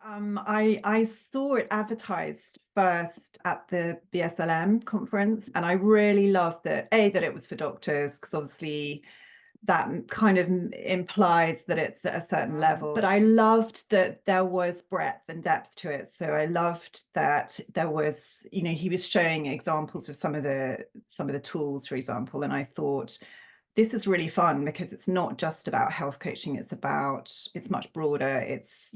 I saw it advertised first at the BSLM conference, and I really loved that that it was for doctors, because obviously that kind of implies that it's at a certain level. But I loved that there was breadth and depth to it. So I loved that there was, he was showing examples of some of the tools, for example, and I thought, this is really fun because it's not just about health coaching. It's much broader. It's,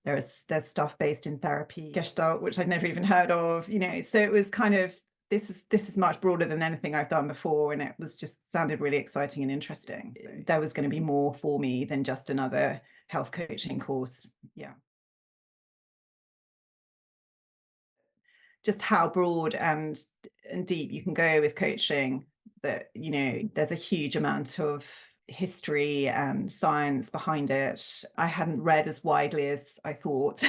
there's stuff based in therapy, Gestalt, which I'd never even heard of, so it was kind of, this is much broader than anything I've done before. And it was just sounded really exciting and interesting. So there was going to be more for me than just another health coaching course. Yeah. Just how broad and deep you can go with coaching, that there's a huge amount of history and science behind it. I hadn't read as widely as I thought.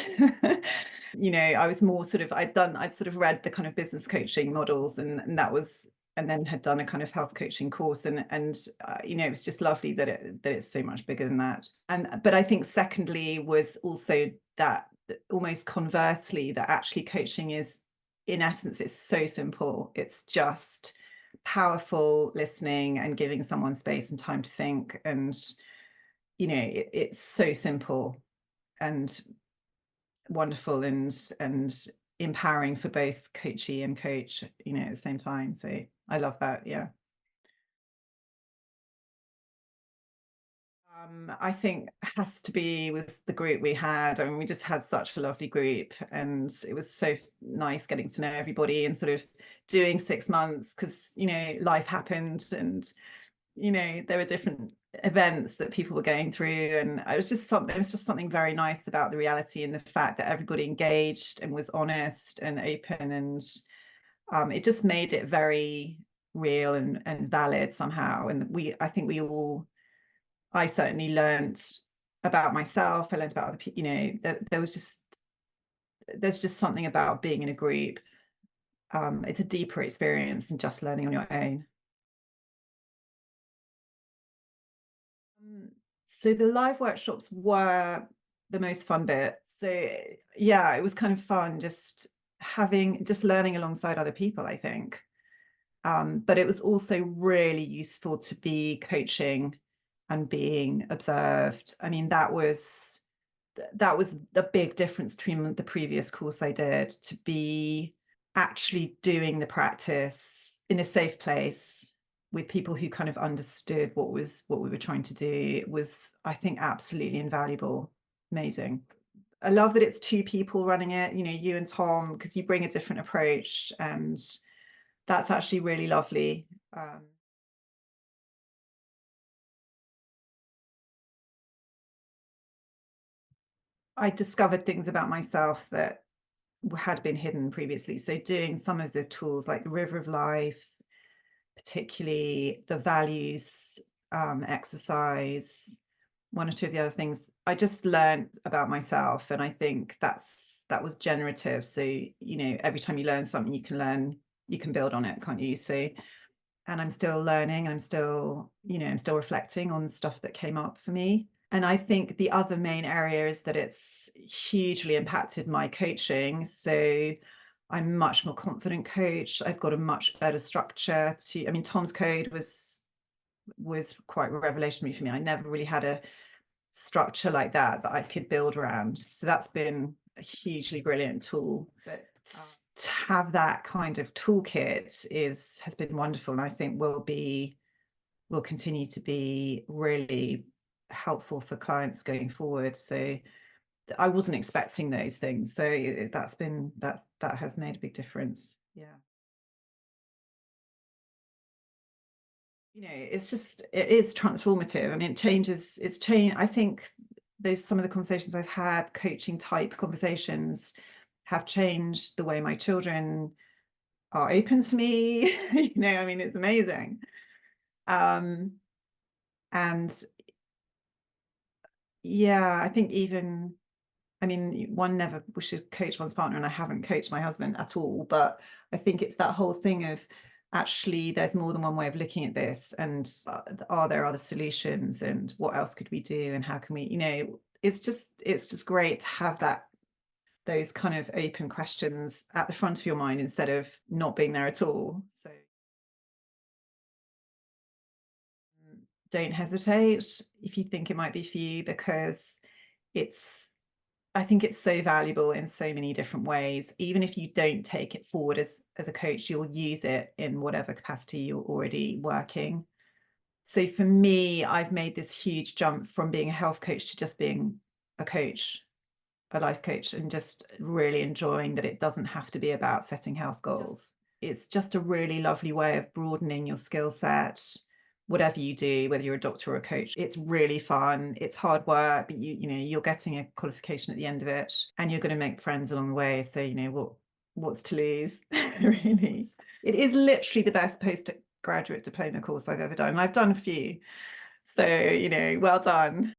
I was more sort of, I'd sort of read the kind of business coaching models, and that was, and then had done a kind of health coaching course, and it was just lovely that it's so much bigger than that. But I think secondly was also that almost conversely, that actually coaching is, in essence, it's so simple. It's just powerful listening and giving someone space and time to think. And, it's so simple and wonderful and empowering for both coachee and coach, at the same time. So I love that. Yeah. I think has to be was the group we had. I mean, we just had such a lovely group, and it was so nice getting to know everybody and sort of doing 6 months, because life happened, and there were different events that people were going through, and it was just something very nice about the reality and the fact that everybody engaged and was honest and open, and it just made it very real and valid somehow. And I think I certainly learned about myself. I learned about other people. There's just something about being in a group. It's a deeper experience than just learning on your own. So the live workshops were the most fun bit. So yeah, it was kind of fun just learning alongside other people, I think. But it was also really useful to be coaching and being observed. I mean, that was the big difference between the previous course I did, to be actually doing the practice in a safe place with people who kind of understood what we were trying to do. It was, I think, absolutely invaluable. Amazing. I love that it's two people running it, you and Tom, because you bring a different approach, and that's actually really lovely. I discovered things about myself that had been hidden previously. So doing some of the tools like the River of Life, particularly the values exercise, one or two of the other things, I just learned about myself. And I think that was generative. So, every time you learn something, you can build on it, can't you? So, and I'm still learning, I'm still reflecting on stuff that came up for me. And I think the other main area is that it's hugely impacted my coaching. So I'm a much more confident coach. I've got a much better structure I mean, Tom's code was quite revolutionary for me. I never really had a structure like that I could build around. So that's been a hugely brilliant tool. But to have that kind of toolkit has been wonderful, and I think will continue to be really helpful for clients going forward. So I wasn't expecting those things. So that has made a big difference. Yeah. It is transformative. I mean, it's changed. I think some of the conversations I've had, coaching type conversations, have changed the way my children are open to me. I mean, it's amazing. And yeah, I think even, I mean, one never should coach one's partner, and I haven't coached my husband at all, but I think it's that whole thing of, actually, there's more than one way of looking at this, and are there other solutions, and what else could we do, and how can we, it's just great to have those kind of open questions at the front of your mind instead of not being there at all. So don't hesitate if you think it might be for you, because it's I think it's so valuable in so many different ways. Even if you don't take it forward as a coach, you'll use it in whatever capacity you're already working. So for me, I've made this huge jump from being a health coach to just being a coach, a life coach, and just really enjoying that it doesn't have to be about setting health goals. It's just a really lovely way of broadening your skill set, whatever you do, whether you're a doctor or a coach. It's really fun. It's hard work, but you're getting a qualification at the end of it, and you're going to make friends along the way. So, what's to lose, really? It is literally the best postgraduate diploma course I've ever done. And I've done a few. So, well done.